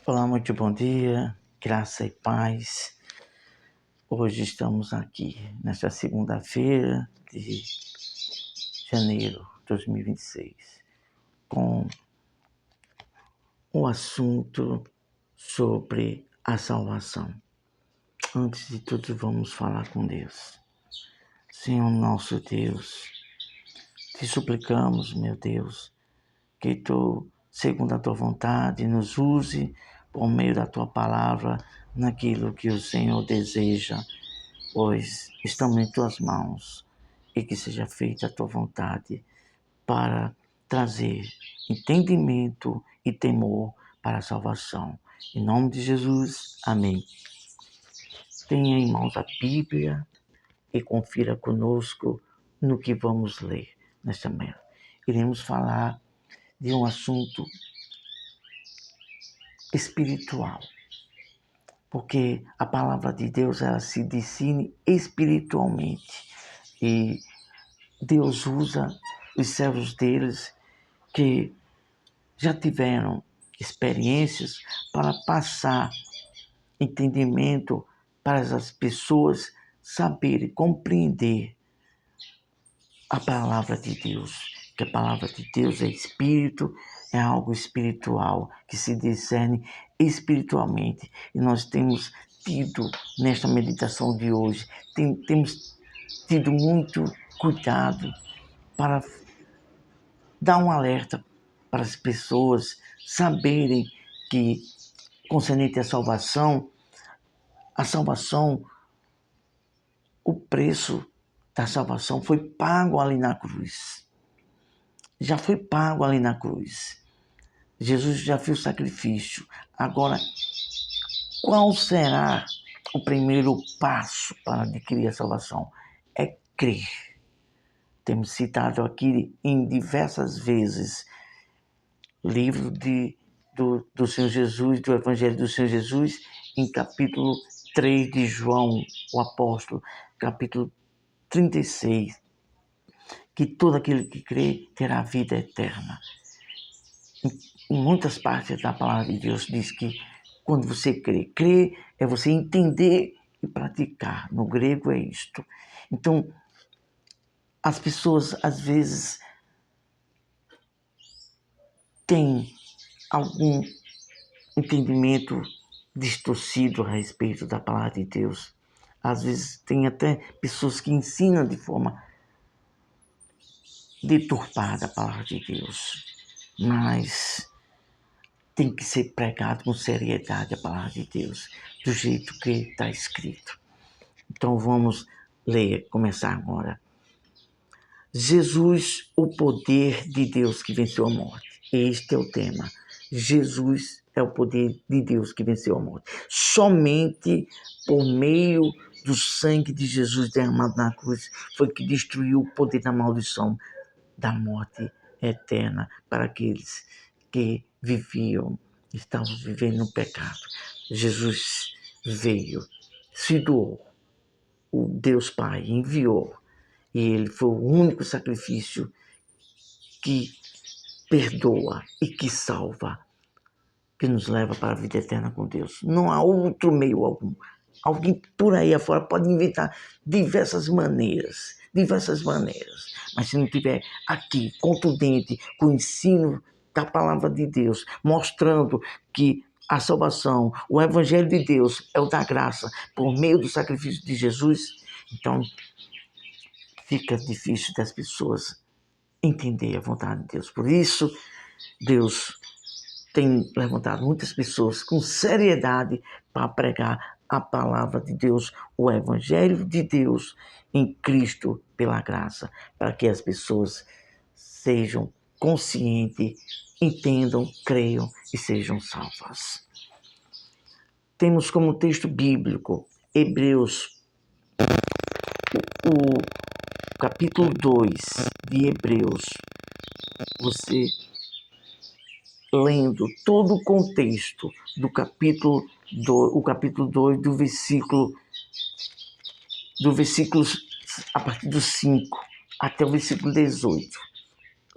Olá, muito bom dia, graça e paz. Hoje estamos aqui, nesta segunda-feira de janeiro de 2026, com o assunto sobre a salvação. Antes de tudo, vamos falar com Deus. Senhor nosso Deus, te suplicamos, meu Deus, que Tu, segundo a Tua vontade, nos use por meio da Tua palavra naquilo que o Senhor deseja, pois estamos em Tuas mãos, e que seja feita a Tua vontade para trazer entendimento e temor para a salvação. Em nome de Jesus, amém. Tenha em mãos a Bíblia e confira conosco no que vamos ler nesta manhã. Iremos falar de um assunto espiritual, porque a palavra de Deus ela se discerne espiritualmente e Deus usa os servos deles que já tiveram experiências para passar entendimento para as pessoas saberem compreender a palavra de Deus, que a palavra de Deus é espírito, é algo espiritual, que se discerne espiritualmente. E nós temos tido, nesta meditação de hoje, temos tido muito cuidado para dar um alerta para as pessoas saberem que, concernente à salvação, o preço da salvação foi pago ali na cruz. Já foi pago ali na cruz. Jesus já fez o sacrifício. Agora, qual será o primeiro passo para adquirir a salvação? É crer. Temos citado aqui em diversas vezes livro do Senhor Jesus, do Evangelho do Senhor Jesus, em capítulo 3 de João, o apóstolo, capítulo 36, que todo aquele que crê terá vida eterna. Em muitas partes da palavra de Deus diz que quando você crê, crer é você entender e praticar. No grego é isto. Então, as pessoas às vezes têm algum entendimento distorcido a respeito da palavra de Deus. Às vezes tem até pessoas que ensinam de forma deturpada a palavra de Deus, mas tem que ser pregado com seriedade a palavra de Deus, do jeito que está escrito. Então vamos ler, começar agora. Jesus, o poder de Deus que venceu a morte. Este é o tema. Jesus é o poder de Deus que venceu a morte. Somente por meio do sangue de Jesus derramado na cruz foi que destruiu o poder da maldição da morte eterna para aqueles que estavam vivendo no pecado. Jesus veio, se doou, o Deus Pai enviou, e ele foi o único sacrifício que perdoa e que salva, que nos leva para a vida eterna com Deus. Não há outro meio algum. Alguém por aí afora pode inventar diversas maneiras, mas se não tiver aqui, contundente, com o ensino da palavra de Deus, mostrando que a salvação, o Evangelho de Deus é o da graça, por meio do sacrifício de Jesus, então fica difícil das pessoas entender a vontade de Deus. Por isso, Deus tem levantado muitas pessoas com seriedade para pregar a palavra de Deus, o Evangelho de Deus em Cristo pela graça, para que as pessoas sejam conscientes, entendam, creiam e sejam salvas. Temos como texto bíblico Hebreus, o capítulo 2 de Hebreus. Você lendo todo o contexto do capítulo 2, do versículo a partir do 5 até o versículo 18.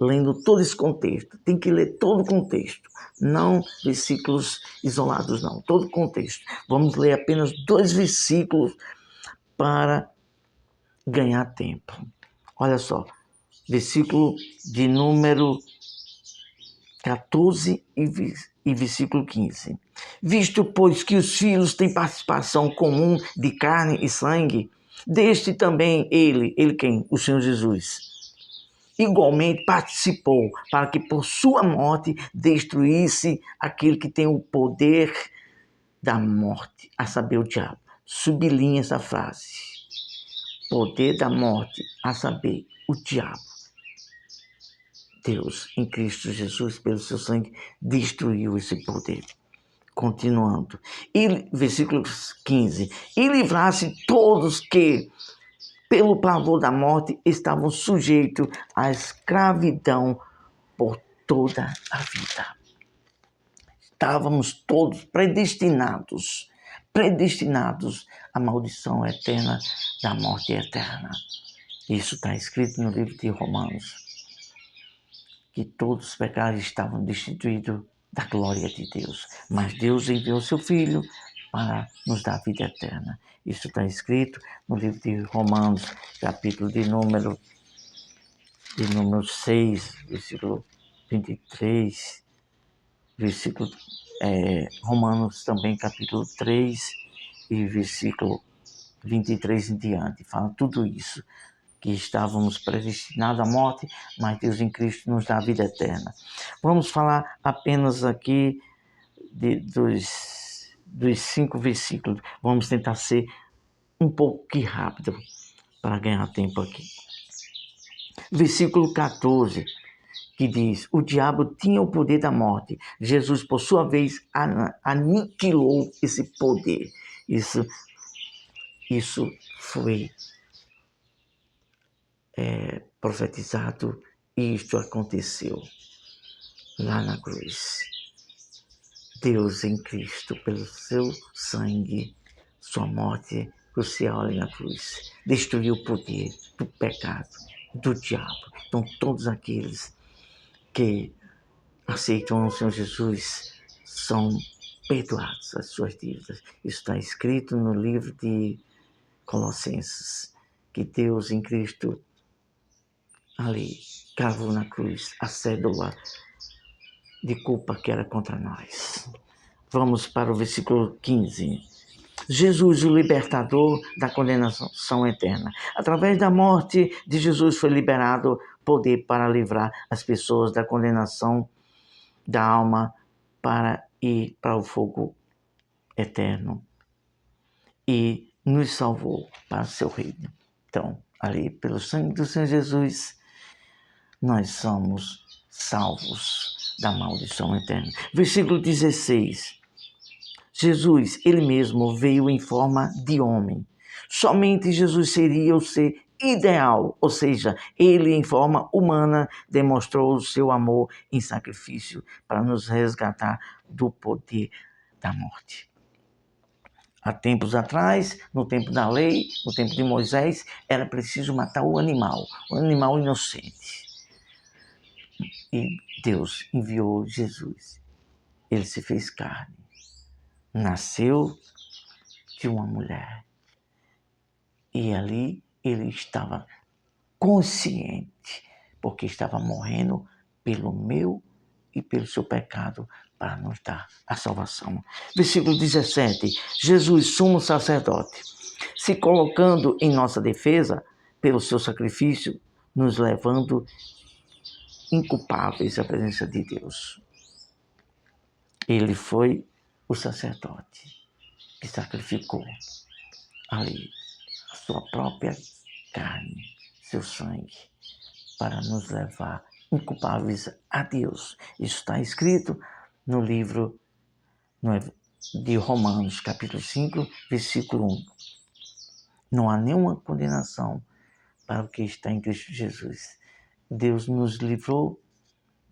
lendo todo esse contexto. Tem que ler todo o contexto, não versículos isolados, não. Todo o contexto. Vamos ler apenas 2 versículos para ganhar tempo. Olha só, versículo de número 14 e versículo 15. Visto, pois, que os filhos têm participação comum de carne e sangue, deste também ele quem? O Senhor Jesus. Igualmente participou para que por sua morte destruísse aquele que tem o poder da morte, a saber, o diabo. Sublinha essa frase. Poder da morte, a saber, o diabo. Deus, em Cristo Jesus, pelo seu sangue, destruiu esse poder. Continuando. Versículo 15. E livrasse todos que, pelo pavor da morte, estavam sujeitos à escravidão por toda a vida. Estávamos todos predestinados à maldição eterna da morte eterna. Isso está escrito no livro de Romanos, que todos os pecados estavam destituídos da glória de Deus. Mas Deus enviou seu Filho para nos dar vida eterna. Isso está escrito no livro de Romanos, capítulo de número 6, versículo 23, versículo Romanos também, capítulo 3 e versículo 23 em diante. Fala tudo isso, que estávamos predestinados à morte, mas Deus em Cristo nos dá a vida eterna. Vamos falar apenas aqui dos 5 versículos. Vamos tentar ser um pouco rápido para ganhar tempo aqui. Versículo 14, que diz: o diabo tinha o poder da morte. Jesus, por sua vez, aniquilou esse poder. Isso foi profetizado, e isto aconteceu lá na cruz. Deus em Cristo, pelo seu sangue, sua morte crucial ali na cruz, destruiu o poder do pecado, do diabo. Então, todos aqueles que aceitam o Senhor Jesus são perdoados as suas dívidas. Isso está escrito no livro de Colossenses, que Deus em Cristo ali cravou na cruz a cédula de culpa que era contra nós. Vamos para o versículo 15. Jesus, o libertador da condenação eterna. Através da morte de Jesus foi liberado poder para livrar as pessoas da condenação da alma para ir para o fogo eterno. E nos salvou para o seu reino. Então, ali, pelo sangue do Senhor Jesus, nós somos salvos da maldição eterna. Versículo 16. Jesus, ele mesmo, veio em forma de homem. Somente Jesus seria o ser ideal, ou seja, ele em forma humana demonstrou o seu amor em sacrifício para nos resgatar do poder da morte. Há tempos atrás, no tempo da lei, no tempo de Moisés, era preciso matar o animal inocente. E Deus enviou Jesus. Ele se fez carne. Nasceu de uma mulher. E ali ele estava consciente, porque estava morrendo pelo meu e pelo seu pecado para nos dar a salvação. Versículo 17. Jesus, sumo sacerdote, se colocando em nossa defesa pelo seu sacrifício, nos levando inculpáveis à presença de Deus. Ele foi o sacerdote que sacrificou ali a sua própria carne, seu sangue, para nos levar inculpáveis a Deus. Isso está escrito no livro de Romanos, capítulo 5, versículo 1. Não há nenhuma condenação para o que está em Cristo Jesus. Deus nos livrou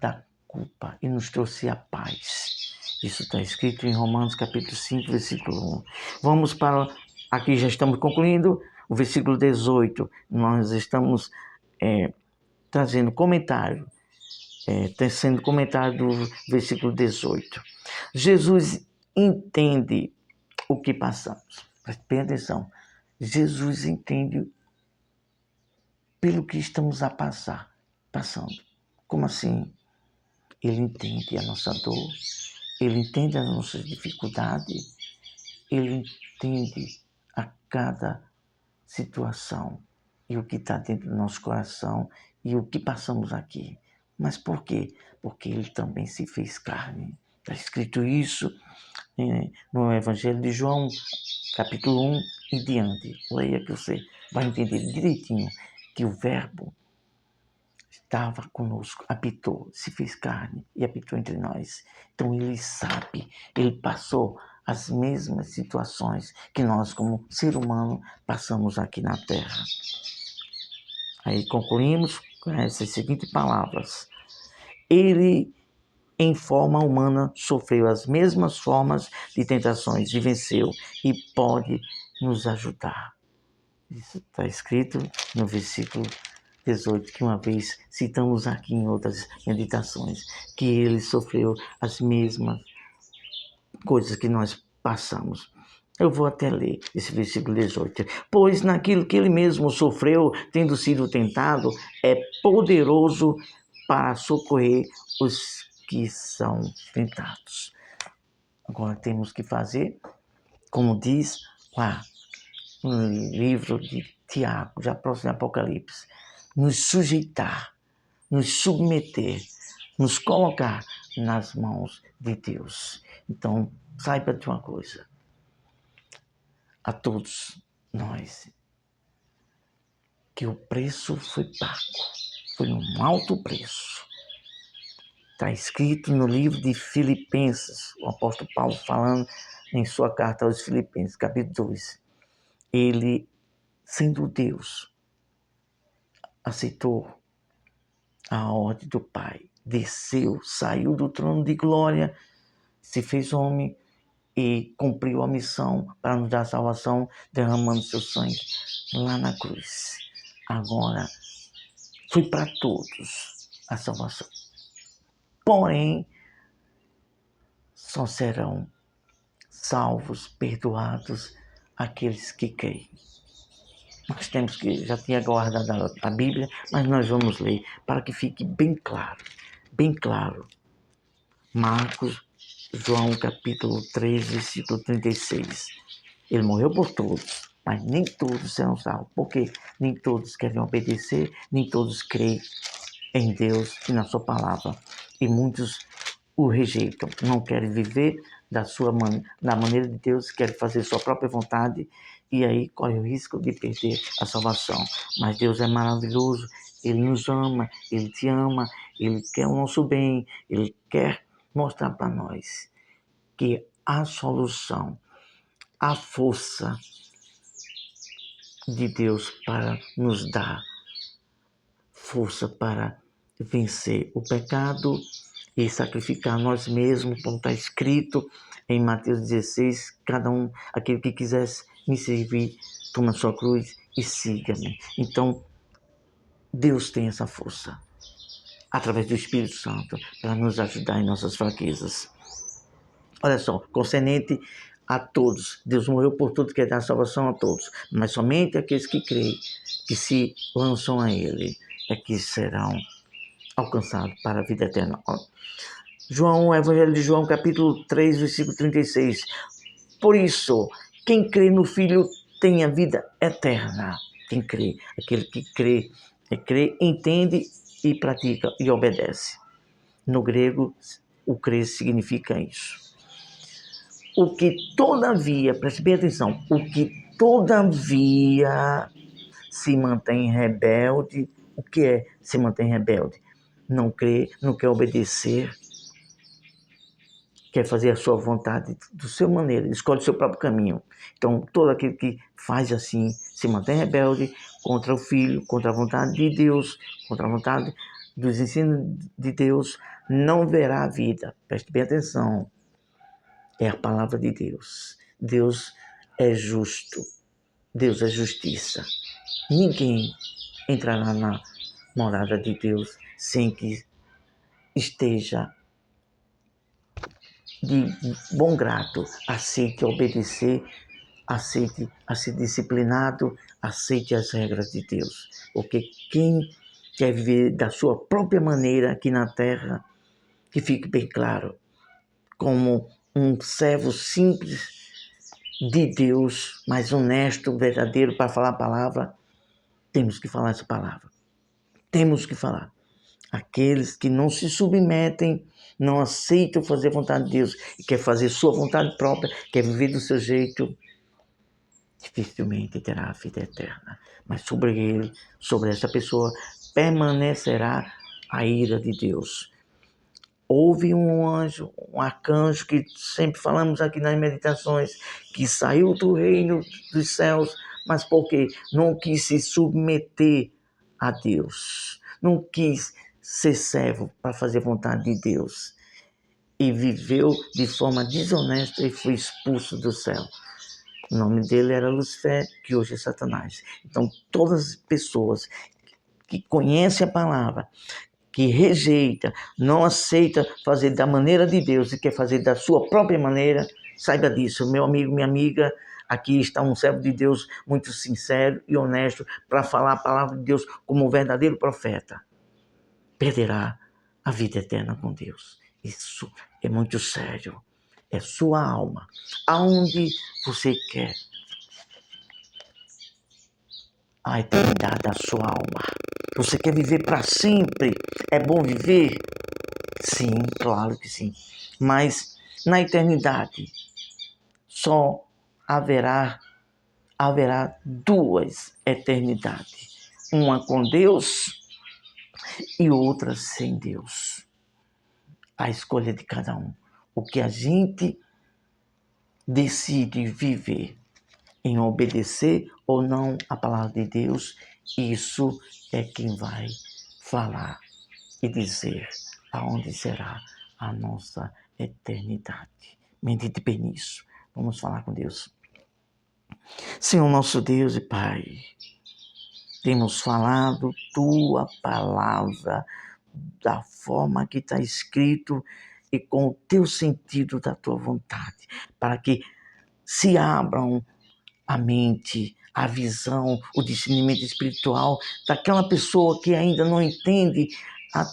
da culpa e nos trouxe a paz. Isso está escrito em Romanos, capítulo 5, versículo 1. Vamos para... Aqui já estamos concluindo o versículo 18. Nós estamos trazendo comentário Está sendo comentado do versículo 18. Jesus entende o que passamos. Preste bem atenção. Jesus entende pelo que estamos passando. Como assim? Ele entende a nossa dor, ele entende as nossas dificuldades, ele entende a cada situação e o que está dentro do nosso coração e o que passamos aqui. Mas por quê? Porque ele também se fez carne. Está escrito isso no Evangelho de João, capítulo 1 e diante. Leia que você vai entender direitinho que o Verbo estava conosco, habitou, se fez carne e habitou entre nós. Então ele sabe, ele passou as mesmas situações que nós, como ser humano, passamos aqui na Terra. Aí concluímos com essas seguintes palavras. Ele, em forma humana, sofreu as mesmas formas de tentações e venceu e pode nos ajudar. Isso está escrito no versículo 18, que uma vez citamos aqui em outras meditações, que ele sofreu as mesmas coisas que nós passamos. Eu vou até ler esse versículo 18. Pois naquilo que ele mesmo sofreu, tendo sido tentado, é poderoso para socorrer os que são tentados. Agora temos que fazer, como diz lá no livro de Tiago, já próximo de Apocalipse, nos sujeitar, nos submeter, nos colocar nas mãos de Deus. Então, saiba de uma coisa, a todos nós, que o preço foi pago, foi um alto preço. Está escrito no livro de Filipenses, o apóstolo Paulo falando em sua carta aos Filipenses, capítulo 2. Ele, sendo Deus, aceitou a ordem do Pai, desceu, saiu do trono de glória, se fez homem e cumpriu a missão para nos dar salvação, derramando seu sangue lá na cruz. Agora, foi para todos a salvação. Porém, só serão salvos, perdoados aqueles que creem. Nós temos que, já tinha guardado a Bíblia, mas nós vamos ler para que fique bem claro. Marcos, João capítulo 3, versículo 36. Ele morreu por todos, mas nem todos serão salvos, porque nem todos querem obedecer, nem todos creem em Deus e na sua palavra. E muitos o rejeitam, não querem viver da maneira de Deus, querem fazer sua própria vontade e aí corre o risco de perder a salvação. Mas Deus é maravilhoso, Ele nos ama, Ele te ama, Ele quer o nosso bem, Ele quer mostrar para nós que a solução, a força de Deus para nos dar força para vencer o pecado e sacrificar nós mesmos, como está escrito em Mateus 16, cada um, aquele que quisesse me servir, toma sua cruz e siga-me. Então, Deus tem essa força, através do Espírito Santo, para nos ajudar em nossas fraquezas. Olha só, concernente a todos, Deus morreu por todos, quer dar salvação a todos, mas somente aqueles que creem, que se lançam a Ele, é que serão alcançados para a vida eterna. João, Evangelho de João, capítulo 3, versículo 36. Por isso, quem crê no Filho tem a vida eterna. Quem crê, aquele que crê, entende e pratica e obedece. No grego, o crer significa isso. O que todavia, preste bem atenção, o que todavia se mantém rebelde, o que é se mantém rebelde? Não crê, não quer obedecer, quer fazer a sua vontade do seu maneira, escolhe o seu próprio caminho. Então, todo aquele que faz assim, se mantém rebelde contra o Filho, contra a vontade de Deus, contra a vontade dos ensinos de Deus, não verá a vida. Preste bem atenção. É a palavra de Deus. Deus é justo. Deus é justiça. Ninguém entrará na morada de Deus sem que esteja de bom grado, aceite obedecer, aceite a ser disciplinado, aceite as regras de Deus. Porque quem quer viver da sua própria maneira aqui na terra, que fique bem claro, como um servo simples de Deus, mas honesto, verdadeiro para falar a palavra, temos que falar essa palavra. Temos que falar. Aqueles que não se submetem, não aceitam fazer a vontade de Deus e quer fazer sua vontade própria, quer viver do seu jeito, dificilmente terá a vida eterna. Mas sobre ele, sobre essa pessoa, permanecerá a ira de Deus. Houve um anjo, um arcanjo, que sempre falamos aqui nas meditações, que saiu do reino dos céus, mas porque não quis se submeter a Deus, não quis ser servo para fazer a vontade de Deus, e viveu de forma desonesta e foi expulso do céu. O nome dele era Lucifer, que hoje é Satanás. Então, todas as pessoas que conhecem a palavra, que rejeita, não aceita fazer da maneira de Deus e quer fazer da sua própria maneira, saiba disso, meu amigo, minha amiga. Aqui está um servo de Deus muito sincero e honesto para falar a palavra de Deus como um verdadeiro profeta. Perderá a vida eterna com Deus. Isso é muito sério. É sua alma. Aonde você quer a eternidade da sua alma? Você quer viver para sempre? É bom viver? Sim, claro que sim. Mas na eternidade só haverá duas eternidades. Uma com Deus e outra sem Deus. A escolha de cada um. O que a gente decide viver em obedecer ou não a palavra de Deus, isso é quem vai falar e dizer aonde será a nossa eternidade. Medite bem nisso. Vamos falar com Deus. Senhor nosso Deus e Pai, temos falado tua palavra da forma que está escrito e com o teu sentido da tua vontade, para que se abram a mente, a visão, o discernimento espiritual daquela pessoa que ainda não entende a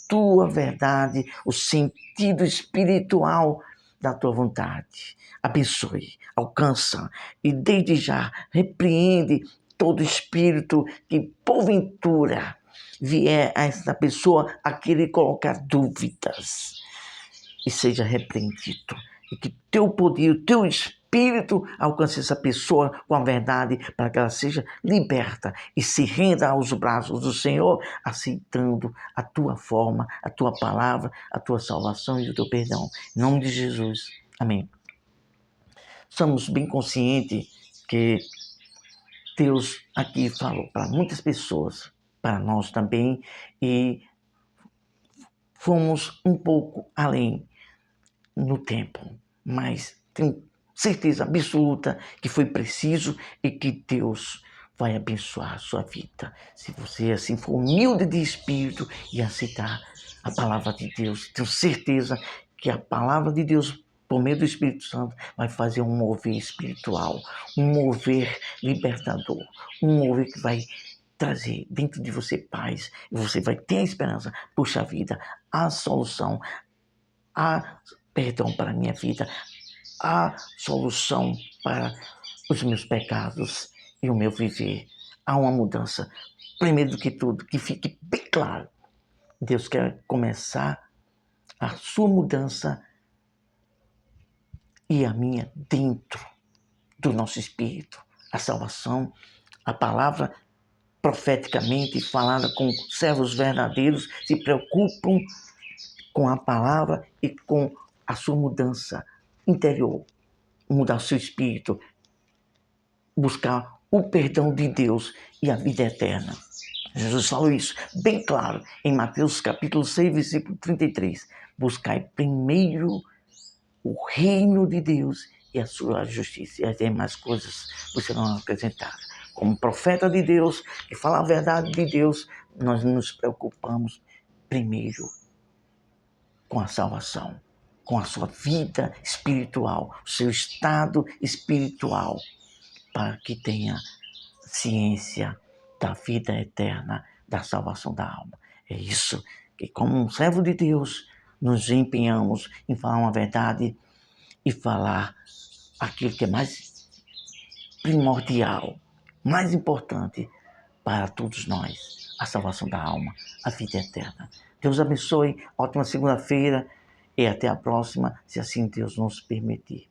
tua verdade, o sentido espiritual da tua vontade. Abençoe, alcança e desde já repreende todo espírito que porventura vier a esta pessoa a querer colocar dúvidas, e seja repreendido, e que teu poder, o teu Espírito alcance essa pessoa com a verdade, para que ela seja liberta e se renda aos braços do Senhor, aceitando a tua forma, a tua palavra, a tua salvação e o teu perdão. Em nome de Jesus. Amém. Somos bem conscientes que Deus aqui falou para muitas pessoas, para nós também, e fomos um pouco além no tempo, mas tenho certeza absoluta que foi preciso e que Deus vai abençoar a sua vida. Se você assim for humilde de espírito e aceitar a palavra de Deus, tenho certeza que a palavra de Deus, por meio do Espírito Santo, vai fazer um mover espiritual, um mover libertador, um mover que vai trazer dentro de você paz, e você vai ter a esperança, puxa vida, a solução, perdão para a minha vida, a solução para os meus pecados e o meu viver. Há uma mudança. Primeiro do que tudo, que fique bem claro, Deus quer começar a sua mudança e a minha dentro do nosso espírito. A salvação, a palavra profeticamente falada com servos verdadeiros se preocupam com a palavra e com a sua mudança interior, mudar o seu espírito, buscar o perdão de Deus e a vida eterna. Jesus falou isso bem claro em Mateus capítulo 6, versículo 33. Buscai primeiro o reino de Deus e a sua justiça, e as demais coisas vos serão acrescentadas. Como profeta de Deus, que fala a verdade de Deus, nós nos preocupamos primeiro com a salvação, com a sua vida espiritual, o seu estado espiritual, para que tenha ciência da vida eterna, da salvação da alma. É isso que, como um servo de Deus, nos empenhamos em falar uma verdade e falar aquilo que é mais primordial, mais importante para todos nós, a salvação da alma, a vida eterna. Deus abençoe, ótima segunda-feira e até a próxima, se assim Deus nos permitir.